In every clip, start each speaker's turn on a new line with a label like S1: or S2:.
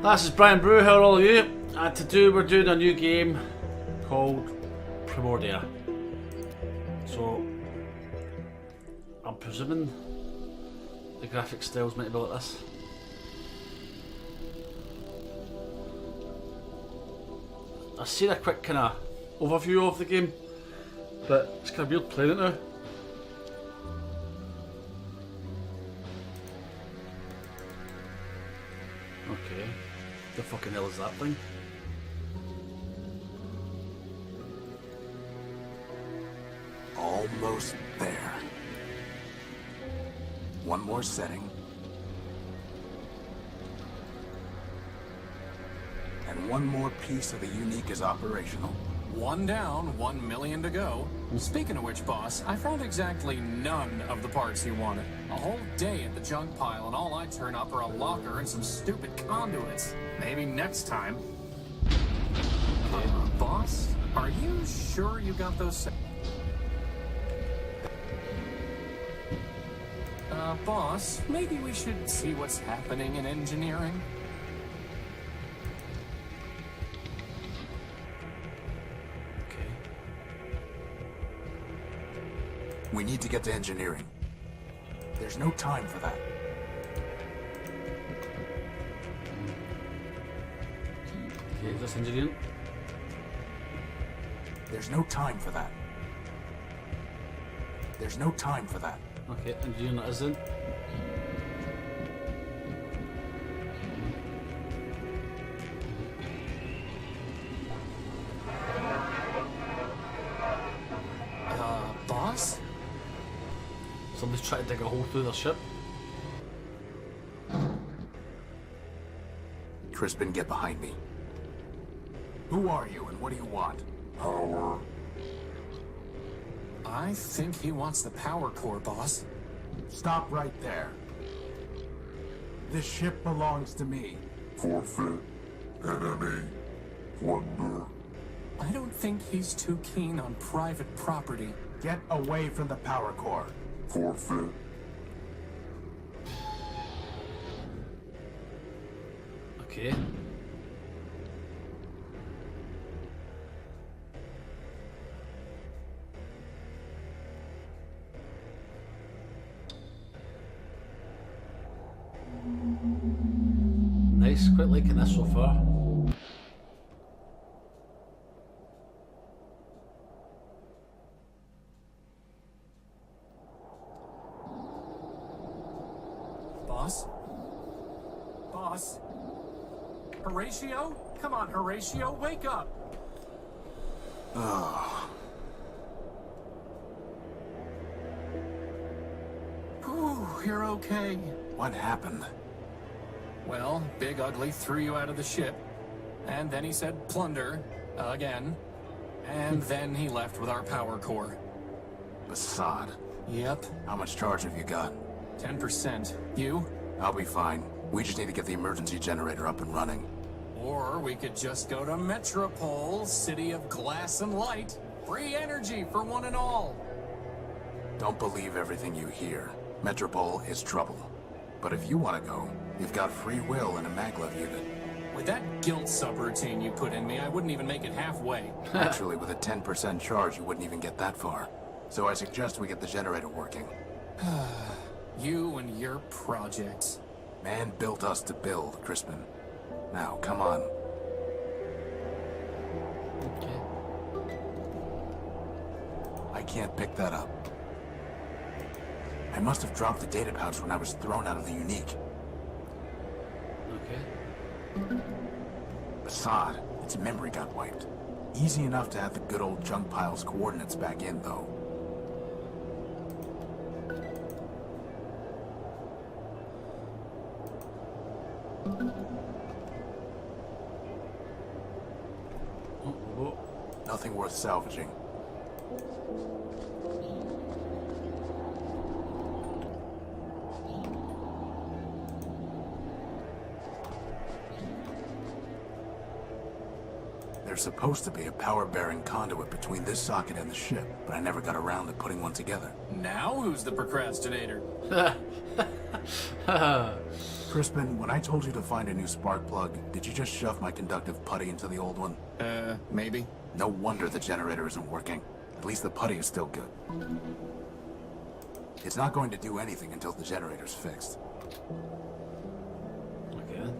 S1: This is Brian Brew, how are all of you? And today we're doing a new game called Primordia. So, I'm presuming the graphic style's meant to be like this. I've seen a quick kind of overview of the game, but it's kind of weird playing it now. Okay, the fucking hell is that thing?
S2: Almost there. One more setting. And one more piece of the unique is operational.
S3: One down, 1 million to go. Speaking of which, boss, I found exactly none of the parts you wanted. A whole day at the junk pile, and all I turn up are a locker and some stupid conduits. Maybe next time. Boss, are you sure you got those? Boss, maybe we should see what's happening in engineering.
S2: We need to get to engineering. There's no time for that.
S1: Okay, is this engineering?
S2: There's no time for that. There's no time for that.
S1: Okay, engineering that is in.
S3: Boss?
S1: Somebody's trying to dig a hole through their ship.
S2: Crispin, get behind me. Who are you and what do you want? Power.
S3: I think he wants the power core, boss.
S2: Stop right there. This ship belongs to me.
S4: Forfeit. Enemy. Plunder.
S3: I don't think he's too keen on private property.
S2: Get away from the power core.
S4: Forfeit.
S1: Okay. Nice, quite liking this so far.
S3: Boss? Boss? Horatio? Come on, Horatio, wake up!
S2: Oh.
S3: Whew, you're okay.
S2: What happened?
S3: Well, Big Ugly threw you out of the ship. And then he said plunder, again. And then he left with our power core.
S2: Assad.
S3: Yep,
S2: How much charge have you got?
S3: 10%. You?
S2: I'll be fine. We just need to get the emergency generator up and running.
S3: Or we could just go to Metropol, city of glass and light. Free energy for one and all.
S2: Don't believe everything you hear. Metropol is trouble. But if you want to go, you've got free will in a maglev unit.
S3: With that guilt subroutine you put in me, I wouldn't even make it halfway.
S2: Actually, with a 10% charge, you wouldn't even get that far. So I suggest we get the generator working.
S3: You and your projects.
S2: Man built us to build, Crispin. Now, come on.
S1: Okay.
S2: I can't pick that up. I must have dropped the data pouch when I was thrown out of the unique.
S1: Okay.
S2: Assad, its memory got wiped. Easy enough to add the good old junk pile's coordinates back in, though.
S1: Oh.
S2: Nothing worth salvaging. There's supposed to be a power-bearing conduit between this socket and the ship, but I never got around to putting one together.
S3: Now who's the procrastinator?
S2: Crispin, when I told you to find a new spark plug, did you just shove my conductive putty into the old one?
S3: Maybe.
S2: No wonder the generator isn't working. At least the putty is still good. It's not going to do anything until the generator's fixed.
S1: Okay.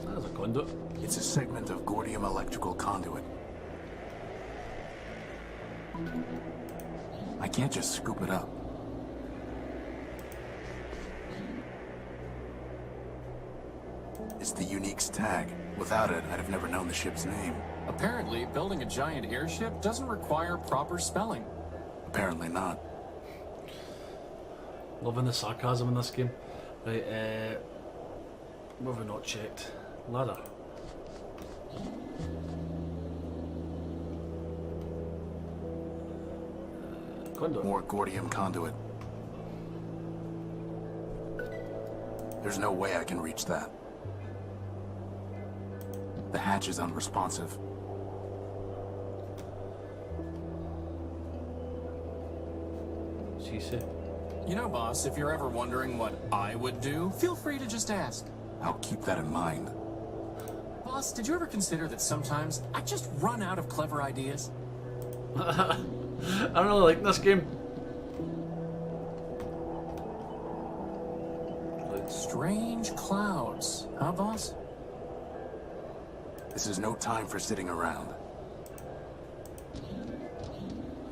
S1: There's a conduit.
S2: It's a segment of Gordium electrical conduit. I can't just scoop it up. It's the Unique's tag. Without it, I'd have never known the ship's name.
S3: Apparently, building a giant airship doesn't require proper spelling.
S2: Apparently not.
S1: Loving the sarcasm in this game. Right, what have we not checked? Ladder. Conduit.
S2: More Gordium conduit. There's no way I can reach that. The hatch is unresponsive.
S1: She said.
S3: You know, boss, if you're ever wondering what I would do, feel free to just ask.
S2: I'll keep that in mind.
S3: Boss, did you ever consider that sometimes I just run out of clever ideas?
S1: I don't really like this game.
S3: Strange clouds, huh, boss?
S2: This is no time for sitting around.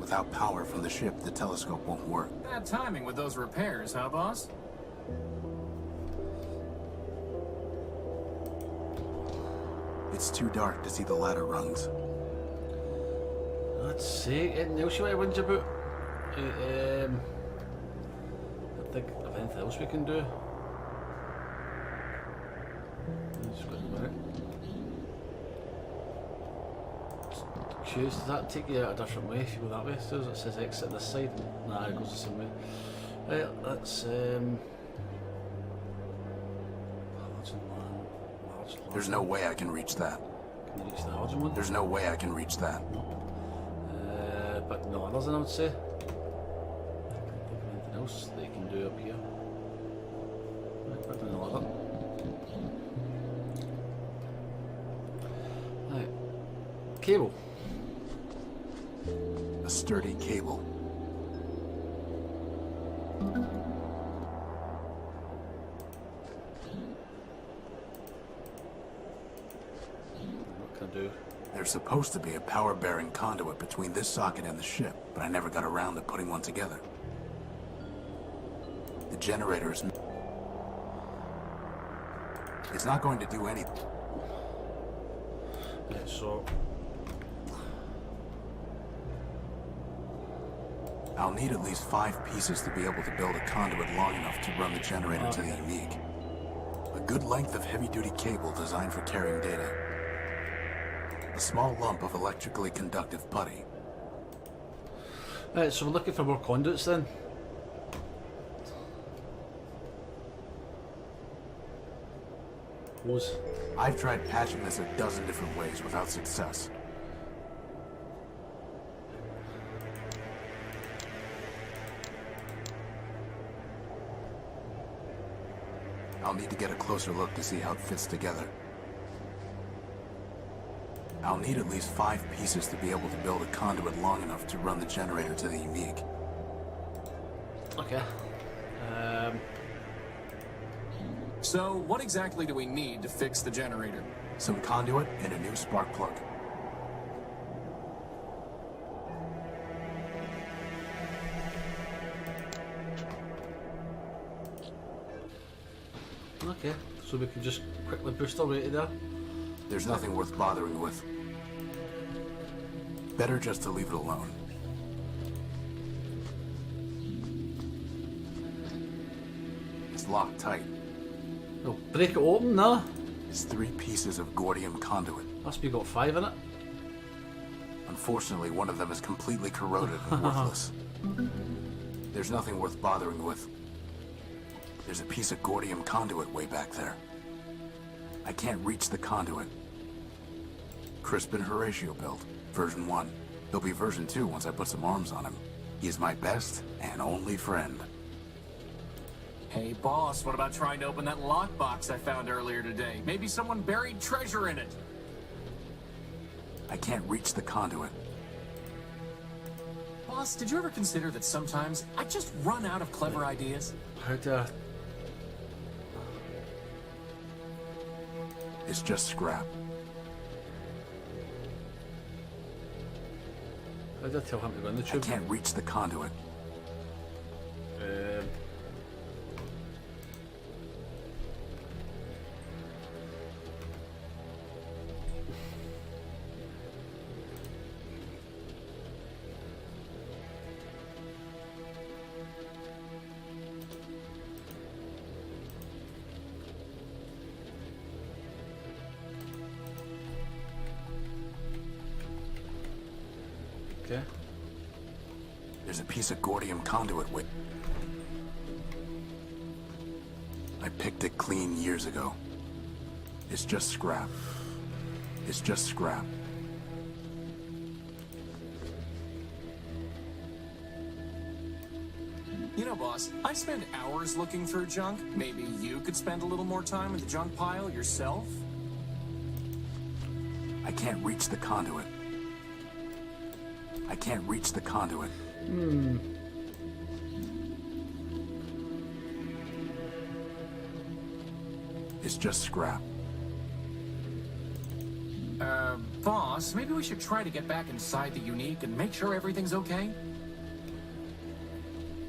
S2: Without power from the ship, the telescope won't work.
S3: Bad timing with those repairs, huh, boss?
S2: It's too dark to see the ladder rungs.
S1: Let's see. Anything else you want to whinge about? I think of anything else we can do. Just go back. Choose. Does that take you out a different way if you go that way? So it says exit this side. Nah, it goes the same way. Right, let's large.
S2: There's no way I can reach that.
S1: Can you reach the larger one?
S2: There's no way I can reach that.
S1: But no others, I would say. I can't think of anything else that you can do up here. Right, back to the ladder. Right. Cable.
S2: A sturdy cable.
S1: What can I do?
S2: There's supposed to be a power-bearing conduit between this socket and the ship, but I never got around to putting one together. The generator is... It's not going to do anything.
S1: Right, so
S2: I'll need at least 5 pieces to be able to build a conduit long enough to run the generator to the Unique. A good length of heavy-duty cable designed for carrying data. A small lump of electrically conductive putty.
S1: right, so we're looking for more conduits then. Hose.
S2: I've tried patching this a dozen different ways without success. I'll need to get a closer look to see how it fits together. I'll need at least 5 pieces to be able to build a conduit long enough to run the generator to the Unique.
S1: Okay.
S3: So, what exactly do we need to fix the generator?
S2: Some conduit and a new spark plug.
S1: Okay, so we can just quickly boost our way to there.
S2: There's nothing worth bothering with. Better just to leave it alone. It's locked tight.
S1: Oh, break it open now.
S2: It's 3 pieces of Gordium conduit.
S1: Must be got 5 in it.
S2: Unfortunately, one of them is completely corroded and worthless. There's nothing worth bothering with. There's a piece of Gordium conduit way back there. I can't reach the conduit. Crispin Horatio built, version 1. He'll be version 2 once I put some arms on him. He is my best and only friend.
S3: Hey boss, what about trying to open that lockbox I found earlier today? Maybe someone buried treasure in it.
S2: I can't reach the conduit.
S3: Boss, did you ever consider that sometimes I just run out of clever ideas?
S1: How do I...
S2: It's just scrap.
S1: How do I tell him to go in the
S2: I
S1: tube?
S2: can't reach the conduit.
S1: Okay.
S2: There's a piece of Gordium conduit with... I picked it clean years ago. It's just scrap. It's just scrap.
S3: You know, boss, I spend hours looking through junk. Maybe you could spend a little more time in the junk pile yourself?
S2: I can't reach the conduit. I can't reach the conduit. It's just scrap.
S3: Boss, maybe we should try to get back inside the Unique and make sure everything's okay?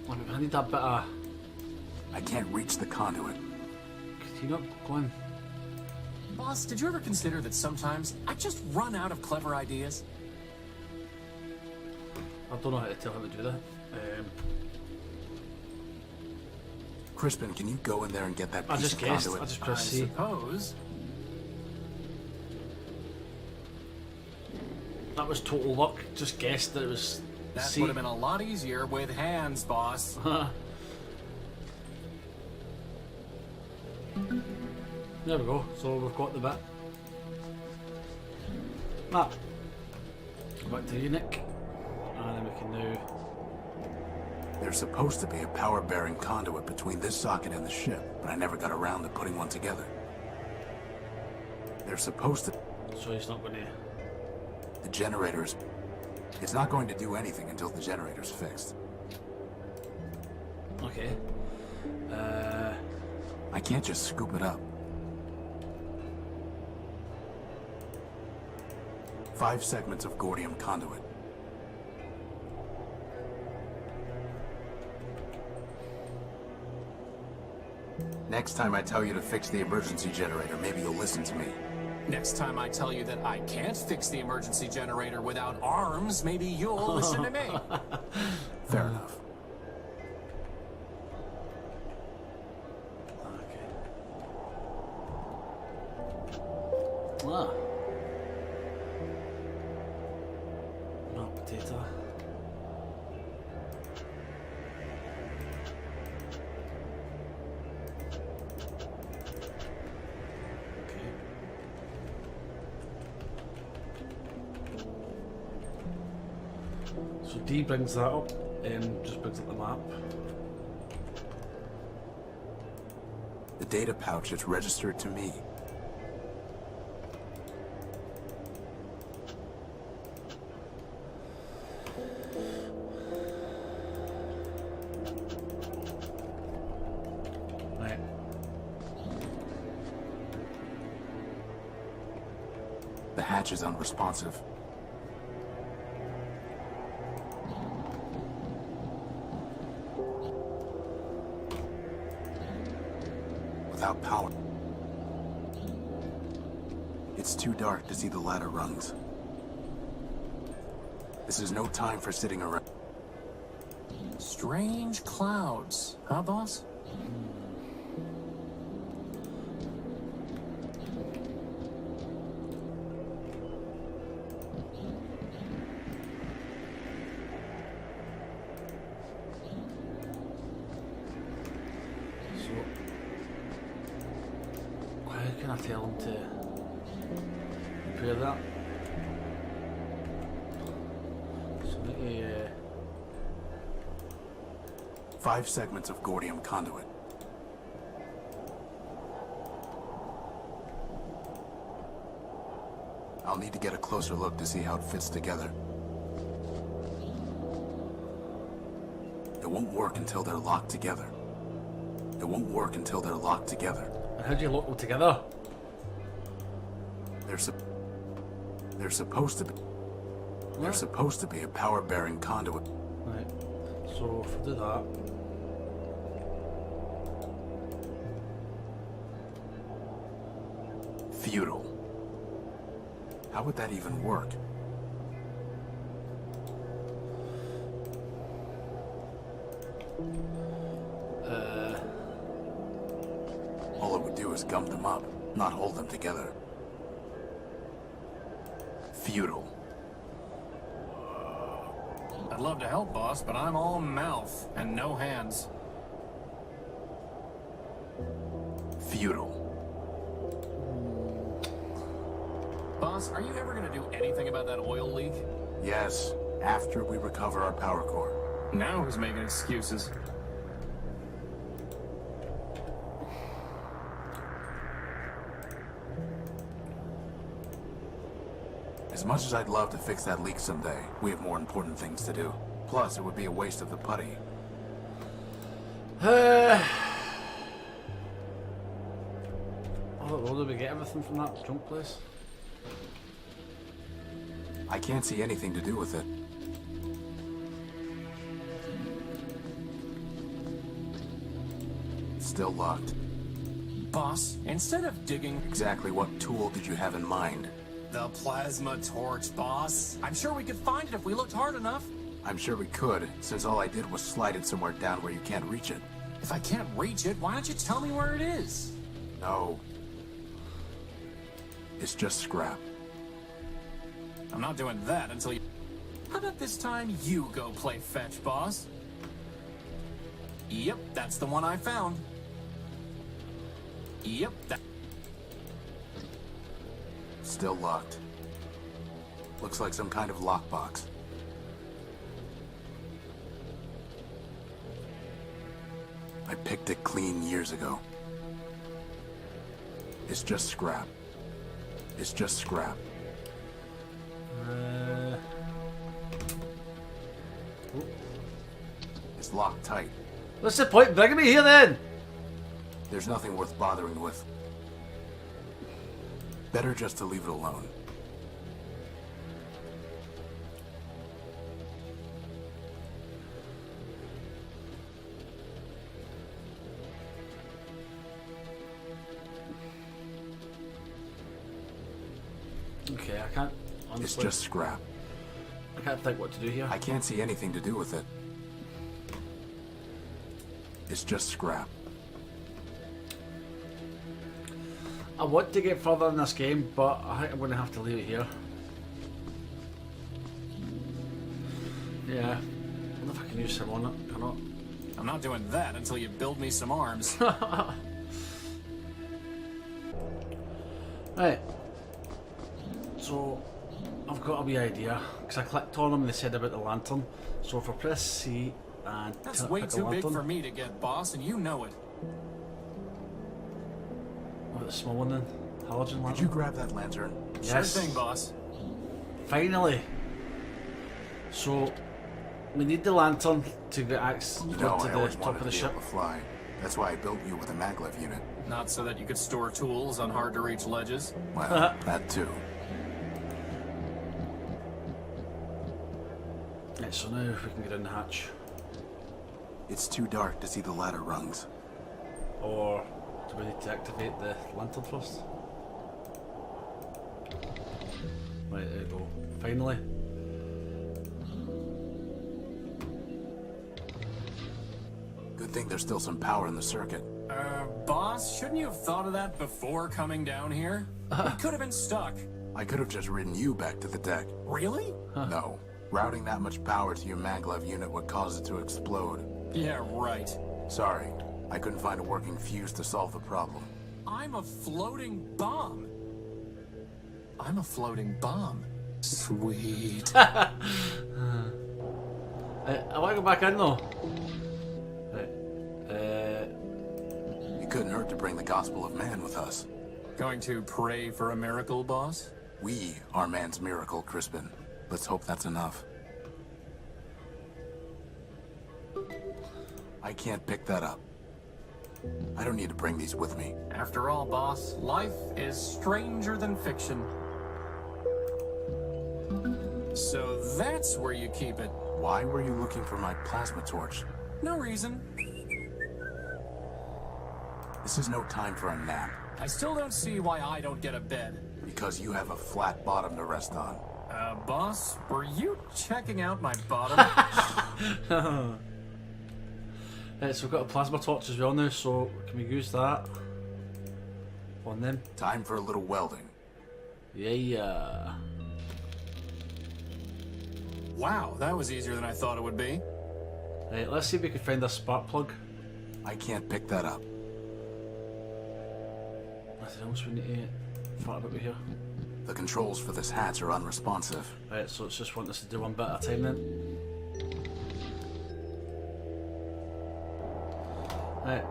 S1: I need that bit of...
S2: I can't reach the conduit.
S1: Could you not go in?
S3: Boss, did you ever consider that sometimes I just run out of clever ideas?
S1: I don't know how to tell him to do that.
S2: Crispin, can you go in there and get that
S1: I
S2: piece
S1: just
S2: of
S1: guessed.
S2: conduit?
S1: I just
S3: I
S1: pressed C.
S3: suppose.
S1: That was total luck. Just guessed that it was
S3: That
S1: C.
S3: would have been a lot easier with hands, boss.
S1: There we go. So we've got the bit. Ah. Go back to you, Nick. And then we can now...
S2: There's supposed to be a power-bearing conduit between this socket and the ship, but I never got around to putting one together. They're supposed to...
S1: So he's not going to...
S2: The generators... It's not going to do anything until the generator's fixed.
S1: Okay.
S2: I can't just scoop it up. 5 segments of Gordium conduit. Next time I tell you to fix the emergency generator, maybe you'll listen to me.
S3: Next time I tell you that I can't fix the emergency generator without arms, maybe you'll listen to me.
S2: Fair enough.
S1: Okay. Ah. Not potato. Okay. So D brings that up and just brings up the map.
S2: The data pouch is registered to me.
S1: Right.
S2: The hatch is unresponsive. Without power. It's too dark to see the ladder rungs. This is no time for sitting around.
S3: Strange clouds, huh, boss?
S1: So, how can I tell him to repair that? So maybe,
S2: 5 segments of Gordium conduit. I'll need to get a closer look to see how it fits together. It won't work until they're locked together. It won't work until they're locked together.
S1: And how do you lock them together?
S2: They're supposed to be. They're supposed to be a power-bearing conduit.
S1: Right. So if I do that.
S2: Futile. How would that even work? All it would do is gum them up, not hold them together. Futile.
S3: I'd love to help, boss, but I'm all mouth and no hands.
S2: Futile.
S3: Boss, are you ever gonna do anything about that oil leak?
S2: Yes, after we recover our power core.
S3: Now who's making excuses?
S2: As much as I'd love to fix that leak someday, we have more important things to do. Plus, it would be a waste of the putty.
S1: I don't know, did we get everything from that junk place?
S2: I can't see anything to do with it. Still locked.
S3: Boss, instead of digging
S2: Exactly what tool did you have in mind?
S3: the plasma torch, boss, I'm sure we could find it if we looked hard enough.
S2: I'm sure we could, since all I did was slide it somewhere down where you can't reach it.
S3: If I can't reach it, why don't you tell me where it is?
S2: No. It's just scrap.
S3: I'm not doing that until you... How about this time you go play fetch, boss? Yep, that's the one I found. Yep, that...
S2: Still locked. Looks like some kind of lockbox. I picked it clean years ago. It's just scrap. It's just scrap. It's locked tight.
S1: What's the point in bringing me here then?
S2: There's nothing worth bothering with. Better just to leave it alone.
S1: Okay, I can't.
S2: It's
S1: Honestly,
S2: just scrap.
S1: I can't think what to do here.
S2: I can't see anything to do with it. It's just scrap.
S1: I want to get further in this game, but I think I'm going to have to leave it here. Yeah, I wonder if I can use some on it. Cannot.
S3: I'm not doing that until you build me some arms.
S1: Right. So, I've got a wee idea, because I clicked on them and they said about the lantern. So if I press C and
S3: That's
S1: pick
S3: way
S1: a
S3: too big
S1: lantern.
S3: for me to get, boss, and you know it.
S1: Oh, the small one then. Halogen lantern.
S2: Could you grab that lantern?
S1: Yes.
S3: Sure thing, boss.
S1: Finally. So, we need the lantern to get access
S2: You
S1: to
S2: know, I
S1: the
S2: always
S1: top
S2: wanted
S1: of the
S2: to be
S1: ship.
S2: able to fly. That's why I built you with a maglev unit.
S3: Not so that you could store tools on hard-to-reach ledges.
S2: Well, that too.
S1: Right, so now if we can get in the hatch.
S2: It's too dark to see the ladder rungs.
S1: Or do we need to activate the lantern first? Right, there we go. Finally.
S2: Good thing there's still some power in the circuit.
S3: Boss, shouldn't you have thought of that before coming down here? We could have been stuck.
S2: I could have just ridden you back to the deck.
S3: Really?
S2: No. Routing that much power to your maglev unit would cause it to explode.
S3: Yeah, right.
S2: Sorry. I couldn't find a working fuse to solve the problem.
S3: I'm a floating bomb. I'm a floating bomb. Sweet.
S1: I want to go back in though. Right.
S2: It couldn't hurt to bring the gospel of man with us.
S3: Going to pray for a miracle, boss?
S2: We are man's miracle, Crispin. Let's hope that's enough. I can't pick that up. I don't need to bring these with me.
S3: After all, boss, life is stranger than fiction. So that's where you keep it.
S2: Why were you looking for my plasma torch?
S3: No reason.
S2: This is no time for a nap.
S3: I still don't see why I don't get a bed.
S2: Because you have a flat bottom to rest on.
S3: Boss, were you checking out my bottom?
S1: So we've got a plasma torch as well now, so can we use that on them?
S2: Time for a little welding.
S1: Yeah.
S3: Wow, that was easier than I thought it would be.
S1: Right, let's see if we can find a spark plug.
S2: I can't pick that up.
S1: Anything else we need to find about here?
S2: The controls for this hatch are unresponsive.
S1: Right, so it's just want us to do one bit at a time then. Right.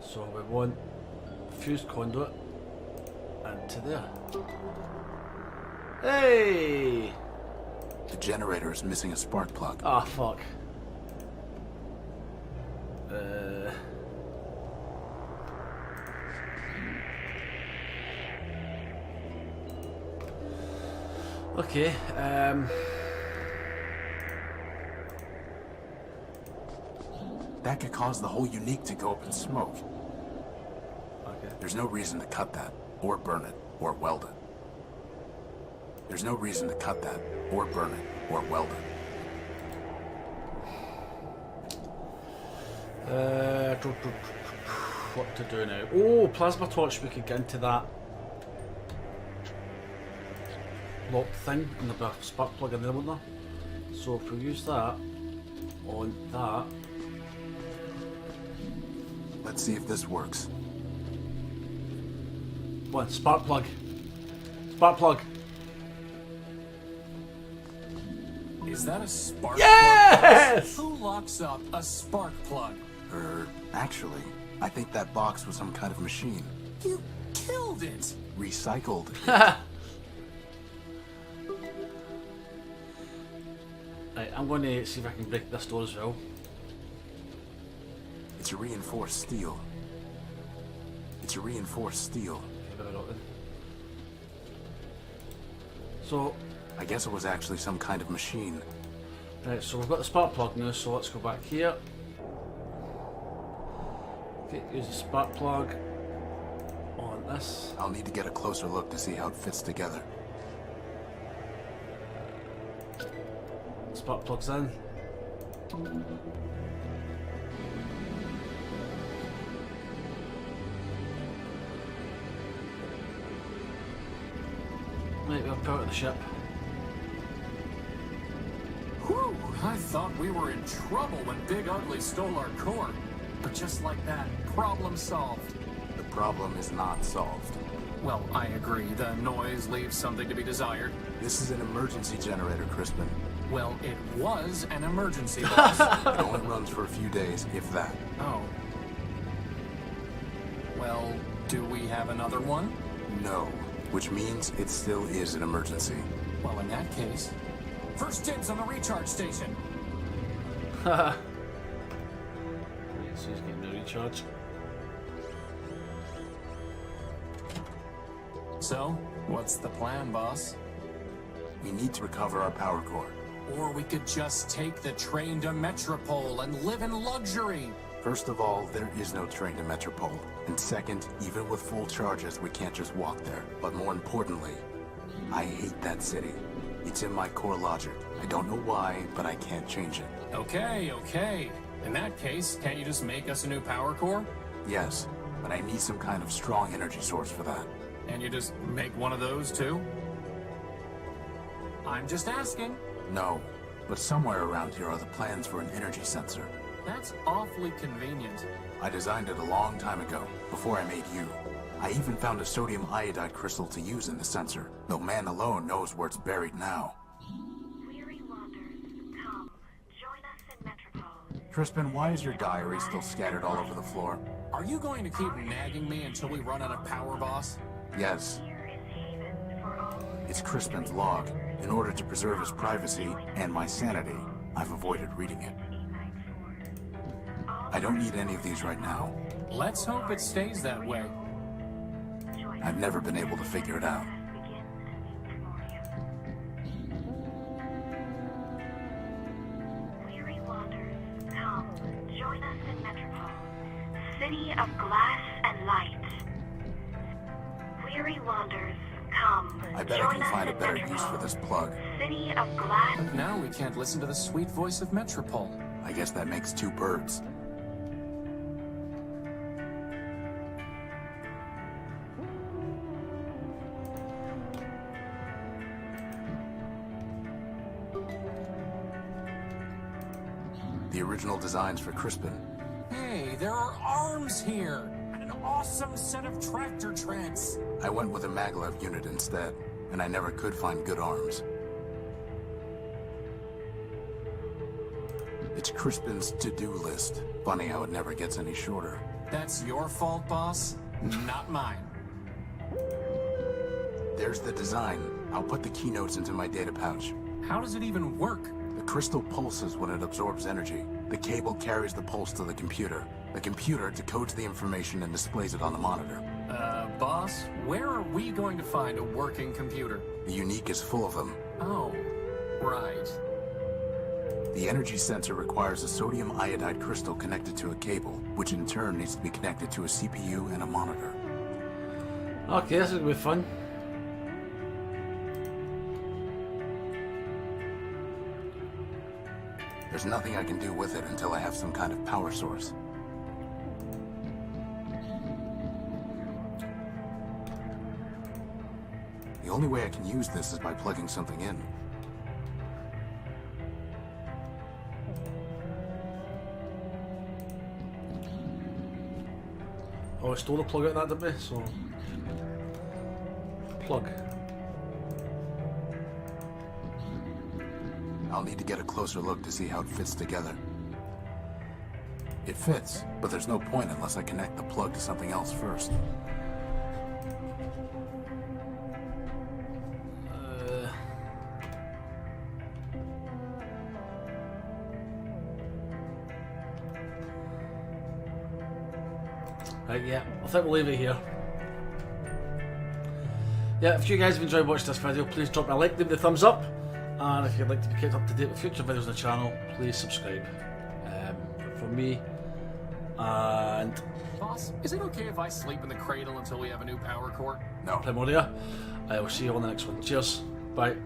S1: So we want fused conduit into there. Hey!
S2: The generator is missing a spark plug.
S1: Ah, fuck. Okay,
S2: That could cause the whole unique to go up in smoke.
S1: okay.
S2: There's no reason to cut that, or burn it, or weld it. There's no reason to cut that, or burn it, or weld it.
S1: What to do now? Oh, plasma torch, we could get into that locked thing and the spark plug in there, wouldn't there? So if we use that on that.
S2: Let's see if this works.
S1: One, spark plug. Spark plug.
S3: Is that a spark
S1: Yes!
S3: plug? Who locks up a spark plug?
S2: Actually, I think that box was some kind of machine.
S3: You killed it!
S2: Recycled.
S1: Right, I'm going to see if I can break this door as well.
S2: It's a reinforced steel. It's a reinforced steel.
S1: Give it a look then. So,
S2: I guess it was actually some kind of machine.
S1: right, so we've got the spark plug now, so let's go back here. Okay, use the spark plug on this.
S2: I'll need to get a closer look to see how it fits together.
S1: Spark plugs in. Right, we'll power the ship.
S3: Whew, I thought we were in trouble when Big Ugly stole our core. But just like that, problem solved.
S2: The problem is not solved.
S3: Well, I agree. The noise leaves something to be desired.
S2: This is an emergency generator, Crispin.
S3: Well, it was an emergency, boss.
S2: It only runs for a few days, if that.
S3: Oh. Well, do we have another one?
S2: No. Which means it still is an emergency.
S3: Well, in that case, first dibs on the recharge station.
S1: Right, so he's getting the recharge.
S3: So, what's the plan, boss?
S2: We need to recover our power core.
S3: Or we could just take the train to Metropol and live in luxury.
S2: First of all, there is no train to Metropol. And second, even with full charges, we can't just walk there. But more importantly, I hate that city. It's in my core logic. I don't know why, but I can't change it.
S3: Okay, okay. In that case, can't you just make us a new power core?
S2: Yes, but I need some kind of strong energy source for that.
S3: And you just make one of those too? I'm just asking.
S2: No, but somewhere around here are the plans for an energy sensor.
S3: That's awfully convenient.
S2: I designed it a long time ago, before I made you. I even found a sodium iodide crystal to use in the sensor, though man alone knows where it's buried now.
S5: Weary wanderers,
S2: Crispin, why is your diary still scattered all over the floor?
S3: Are you going to keep nagging me until we run out of power, boss?
S2: Yes. It's Crispin's log. In order to preserve his privacy and my sanity, I've avoided reading it. I don't need any of these right now.
S3: Let's hope it stays that way.
S2: I've never been able to figure it out.
S5: Weary wanderers, come, join us in Metropol, city of glass and light. Weary wanderers, come,
S2: I bet I
S5: join
S2: can
S5: us
S2: find a
S5: in
S2: better
S5: Metropol,
S2: use for this plug.
S5: city of glass.
S3: Now we can't listen to the sweet voice of Metropol.
S2: I guess that makes 2 birds. The original designs for Crispin.
S3: Hey, there are arms here! And an awesome set of tractor treads!
S2: I went with a maglev unit instead, and I never could find good arms. It's Crispin's to-do list. Funny how it never gets any shorter.
S3: That's your fault, boss, not mine.
S2: There's the design. I'll put the keynotes into my data pouch.
S3: How does it even work?
S2: The crystal pulses when it absorbs energy. The cable carries the pulse to the computer. The computer decodes the information and displays it on the monitor.
S3: Boss, where are we going to find a working computer?
S2: The Unique is full of them.
S3: Oh, right.
S2: The energy sensor requires a sodium iodide crystal connected to a cable, which in turn needs to be connected to a CPU and a monitor.
S1: Okay, this is gonna be fun.
S2: There's nothing I can do with it until I have some kind of power source. The only way I can use this is by plugging something in.
S1: Oh, I stole the plug out of that, didn't we? So, plug.
S2: I'll need to get a closer look to see how it fits together. It fits, but there's no point unless I connect the plug to something else first.
S1: Right, yeah, I think we'll leave it here. Yeah, if you guys have enjoyed watching this video, please drop me a like, leave me a thumbs up, and if you'd like to be kept up to date with future videos on the channel, please subscribe. From me, and
S3: Boss, is it okay if I sleep in the cradle until we have a new power core?
S2: No.
S1: Primordia, I will see you on the next one. Cheers, bye.